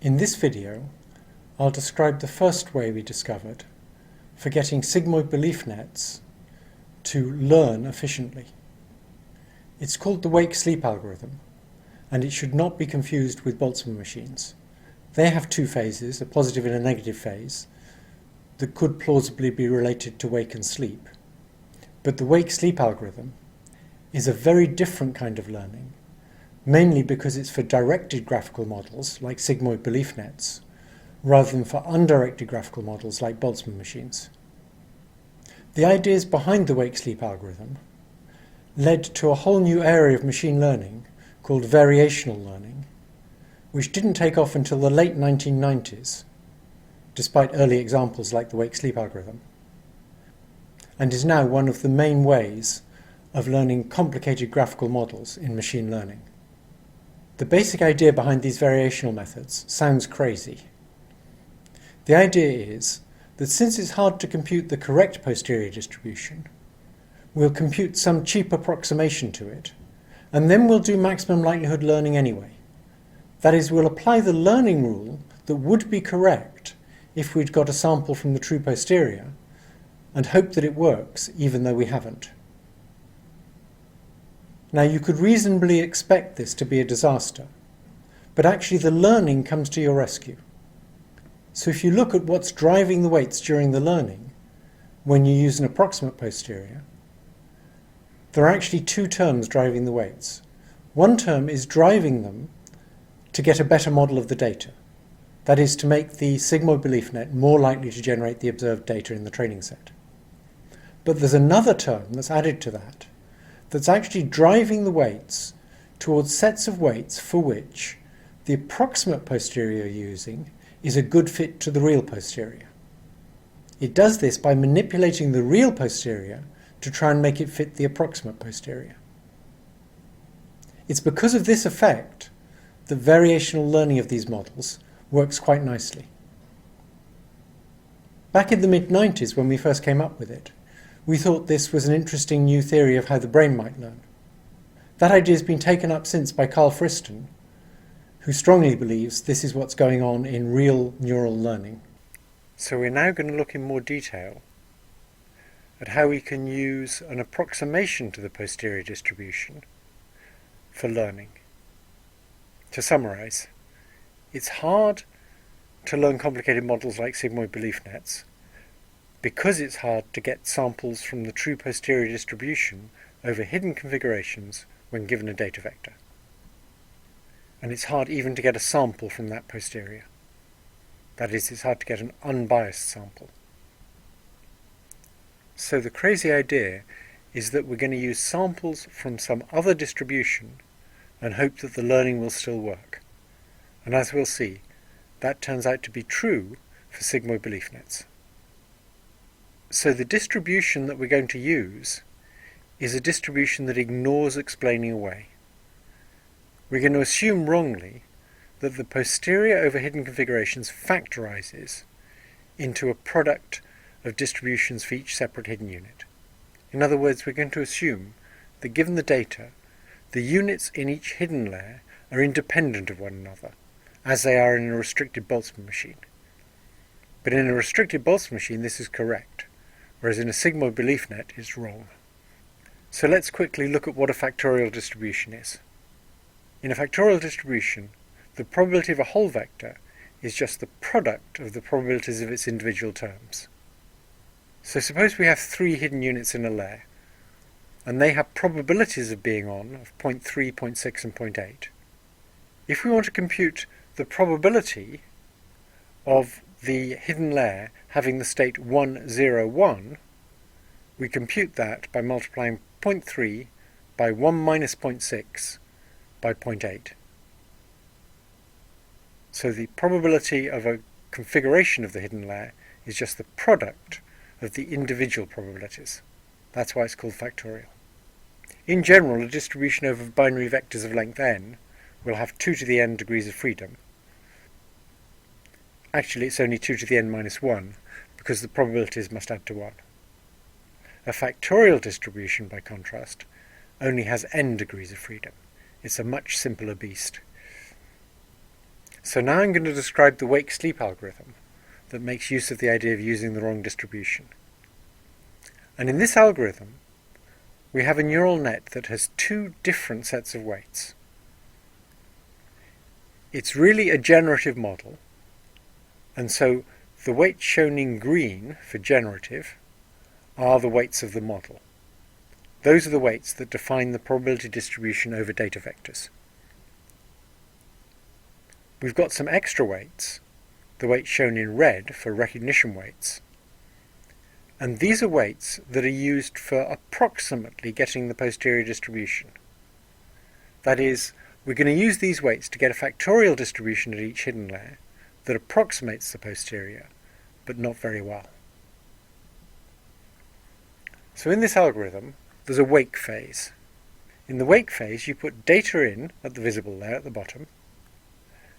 In this video, I'll describe the first way we discovered for getting sigmoid belief nets to learn efficiently. It's called the wake-sleep algorithm, and it should not be confused with Boltzmann machines. They have two phases, a positive and a negative phase, that could plausibly be related to wake and sleep. But the wake-sleep algorithm is a very different kind of learning, mainly because it's for directed graphical models like sigmoid belief nets, rather than for undirected graphical models like Boltzmann machines. The ideas behind the wake-sleep algorithm led to a whole new area of machine learning called variational learning, which didn't take off until the late 1990s, despite early examples like the wake-sleep algorithm, and is now one of the main ways of learning complicated graphical models in machine learning. The basic idea behind these variational methods sounds crazy. The idea is that since it's hard to compute the correct posterior distribution, we'll compute some cheap approximation to it, and then we'll do maximum likelihood learning anyway. That is, we'll apply the learning rule that would be correct if we'd got a sample from the true posterior, and hope that it works even though we haven't. Now, you could reasonably expect this to be a disaster, but actually the learning comes to your rescue. So if you look at what's driving the weights during the learning, when you use an approximate posterior, there are actually two terms driving the weights. One term is driving them to get a better model of the data. That is, to make the sigmoid belief net more likely to generate the observed data in the training set. But there's another term that's added to that, that's actually driving the weights towards sets of weights for which the approximate posterior you're using is a good fit to the real posterior. It does this by manipulating the real posterior to try and make it fit the approximate posterior. It's because of this effect that variational learning of these models works quite nicely. Back in the mid-90s, when we first came up with it, we thought this was an interesting new theory of how the brain might learn. That idea has been taken up since by Carl Friston, who strongly believes this is what's going on in real neural learning. So we're now going to look in more detail at how we can use an approximation to the posterior distribution for learning. To summarize, it's hard to learn complicated models like sigmoid belief nets because it's hard to get samples from the true posterior distribution over hidden configurations when given a data vector. And it's hard even to get a sample from that posterior. That is, it's hard to get an unbiased sample. So the crazy idea is that we're going to use samples from some other distribution and hope that the learning will still work. And as we'll see, that turns out to be true for sigmoid belief nets. So the distribution that we're going to use is a distribution that ignores explaining away. We're going to assume wrongly that the posterior over hidden configurations factorizes into a product of distributions for each separate hidden unit. In other words, we're going to assume that given the data, the units in each hidden layer are independent of one another, as they are in a restricted Boltzmann machine. But in a restricted Boltzmann machine, this is correct, whereas in a sigmoid belief net, it's wrong. So let's quickly look at what a factorial distribution is. In a factorial distribution, the probability of a whole vector is just the product of the probabilities of its individual terms. So suppose we have three hidden units in a layer, and they have probabilities of being on of 0.3, 0.6 and 0.8. If we want to compute the probability of the hidden layer having the state 1, 0, 1, we compute that by multiplying 0.3 by 1 minus 0.6 by 0.8. So the probability of a configuration of the hidden layer is just the product of the individual probabilities. That's why it's called factorial. In general, a distribution over binary vectors of length n will have 2 to the n degrees of freedom. Actually, it's only 2 to the n minus 1, because the probabilities must add to 1. A factorial distribution, by contrast, only has n degrees of freedom. It's a much simpler beast. So now I'm going to describe the wake-sleep algorithm that makes use of the idea of using the wrong distribution. And in this algorithm, we have a neural net that has two different sets of weights. It's really a generative model, and so the weights shown in green for generative are the weights of the model. Those are the weights that define the probability distribution over data vectors. We've got some extra weights, the weights shown in red for recognition weights, and these are weights that are used for approximately getting the posterior distribution. That is, we're going to use these weights to get a factorial distribution at each hidden layer that approximates the posterior, but not very well. So in this algorithm, there's a wake phase. In the wake phase, you put data in at the visible layer at the bottom,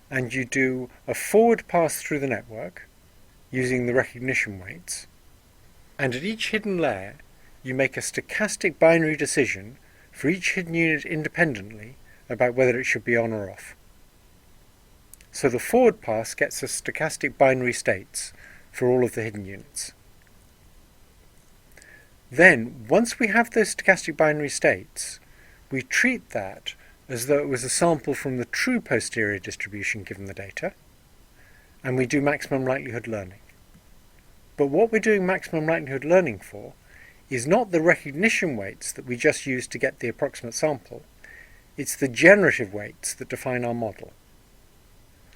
and you do a forward pass through the network using the recognition weights, and at each hidden layer, you make a stochastic binary decision for each hidden unit independently about whether it should be on or off. So the forward pass gets us stochastic binary states for all of the hidden units. Then, once we have those stochastic binary states, we treat that as though it was a sample from the true posterior distribution given the data, and we do maximum likelihood learning. But what we're doing maximum likelihood learning for is not the recognition weights that we just used to get the approximate sample, it's the generative weights that define our model.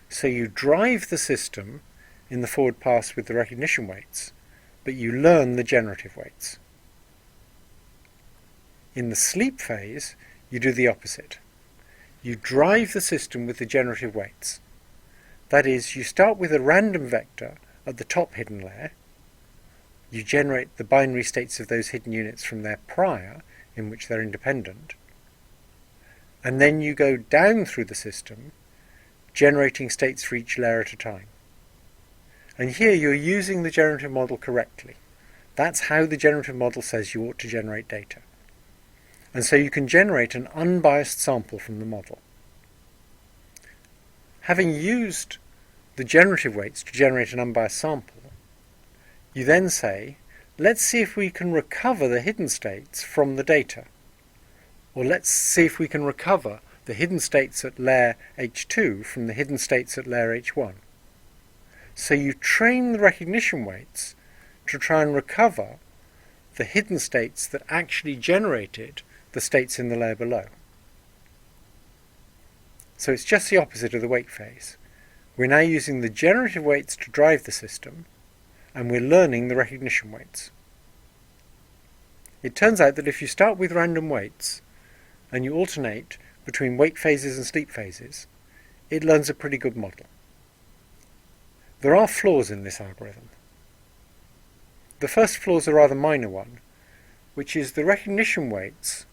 So you drive the system in the forward pass with the recognition weights, but you learn the generative weights. In the sleep phase, you do the opposite. You drive the system with the generative weights. That is, you start with a random vector at the top hidden layer. You generate the binary states of those hidden units from their prior, in which they're independent. And then you go down through the system, generating states for each layer at a time. And here you're using the generative model correctly. That's how the generative model says you ought to generate data. And so you can generate an unbiased sample from the model. Having used the generative weights to generate an unbiased sample, you then say, let's see if we can recover the hidden states from the data. Or let's see if we can recover the hidden states at layer H2 from the hidden states at layer H1. So you train the recognition weights to try and recover the hidden states that actually generated the states in the layer below. So it's just the opposite of the wake phase. We're now using the generative weights to drive the system, and we're learning the recognition weights. It turns out that if you start with random weights, and you alternate between wake phases and sleep phases, it learns a pretty good model. There are flaws in this algorithm. The first flaw is a rather minor one, which is the recognition weights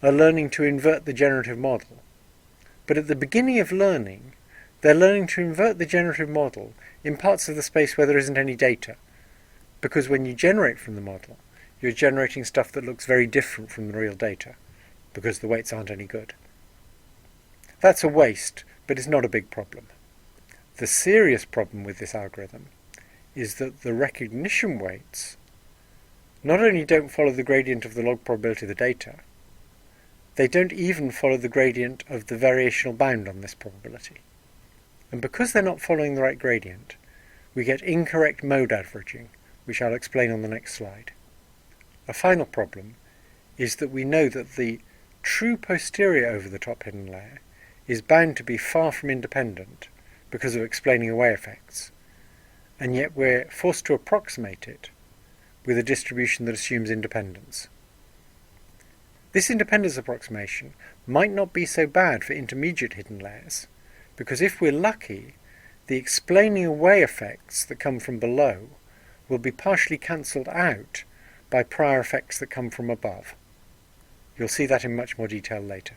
are learning to invert the generative model. But at the beginning of learning, they're learning to invert the generative model in parts of the space where there isn't any data. Because when you generate from the model, you're generating stuff that looks very different from the real data, because the weights aren't any good. That's a waste, but it's not a big problem. The serious problem with this algorithm is that the recognition weights not only don't follow the gradient of the log probability of the data, they don't even follow the gradient of the variational bound on this probability. And because they're not following the right gradient, we get incorrect mode averaging, which I'll explain on the next slide. A final problem is that we know that the true posterior over the top hidden layer is bound to be far from independent because of explaining away effects, and yet we're forced to approximate it with a distribution that assumes independence. This independence approximation might not be so bad for intermediate hidden layers, because if we're lucky, the explaining away effects that come from below will be partially cancelled out by prior effects that come from above. You'll see that in much more detail later.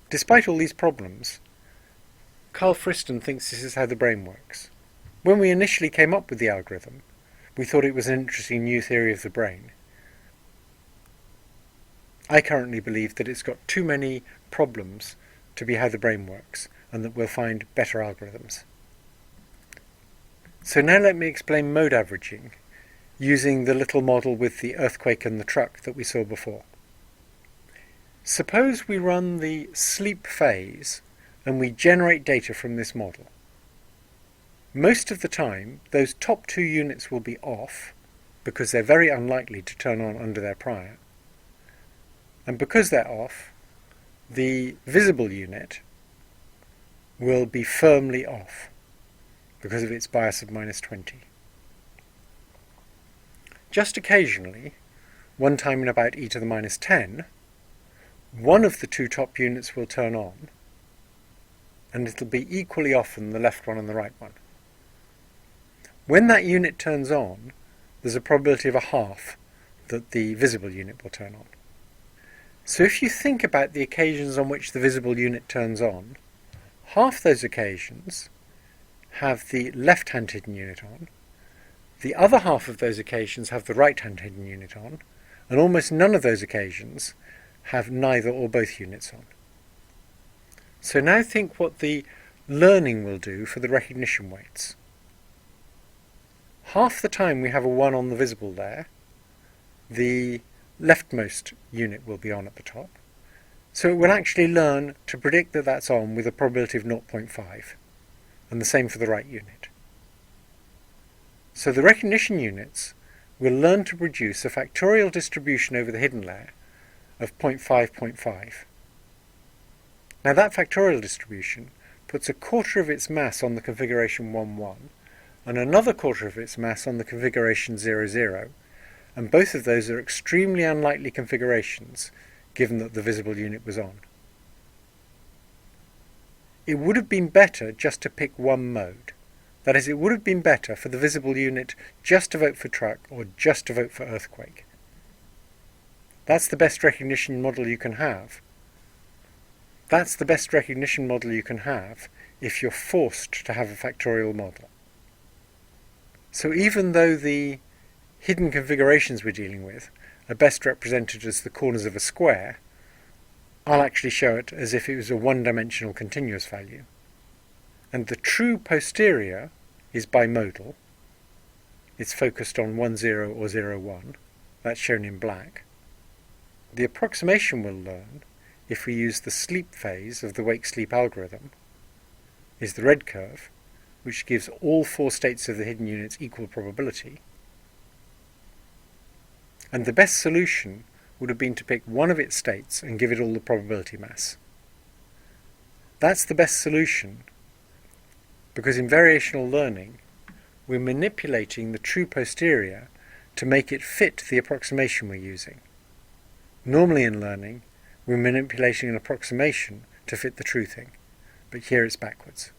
Despite all these problems, Carl Friston thinks this is how the brain works. When we initially came up with the algorithm, we thought it was an interesting new theory of the brain. I currently believe that it's got too many problems to be how the brain works, and that we'll find better algorithms. So now let me explain mode averaging using the little model with the earthquake and the truck that we saw before. Suppose we run the sleep phase and we generate data from this model. Most of the time, those top two units will be off because they're very unlikely to turn on under their prior. And because they're off, the visible unit will be firmly off because of its bias of -20. Just occasionally, one time in about e to the -10, one of the two top units will turn on, and it'll be equally often the left one and the right one. When that unit turns on, there's a probability of a half that the visible unit will turn on. So if you think about the occasions on which the visible unit turns on, half those occasions have the left-hand hidden unit on, the other half of those occasions have the right-hand hidden unit on, and almost none of those occasions have neither or both units on. So now think what the learning will do for the recognition weights. Half the time we have a 1 on the visible there, the leftmost unit will be on at the top. So it will actually learn to predict that that's on with a probability of 0.5, and the same for the right unit. So the recognition units will learn to produce a factorial distribution over the hidden layer of 0.5, 0.5. Now that factorial distribution puts a quarter of its mass on the configuration 1, 1, and another quarter of its mass on the configuration 0, 0, and both of those are extremely unlikely configurations given that the visible unit was on. It would have been better just to pick one mode. That is, it would have been better for the visible unit just to vote for truck or just to vote for earthquake. That's the best recognition model you can have. That's the best recognition model you can have if you're forced to have a factorial model. So even though the hidden configurations we're dealing with are best represented as the corners of a square, I'll actually show it as if it was a one-dimensional continuous value. And the true posterior is bimodal. It's focused on 1, 0 or 0, 1. That's shown in black. The approximation we'll learn, if we use the sleep phase of the wake-sleep algorithm, is the red curve, which gives all four states of the hidden units equal probability. And the best solution would have been to pick one of its states and give it all the probability mass. That's the best solution because in variational learning we're manipulating the true posterior to make it fit the approximation we're using. Normally in learning we're manipulating an approximation to fit the true thing, but here it's backwards.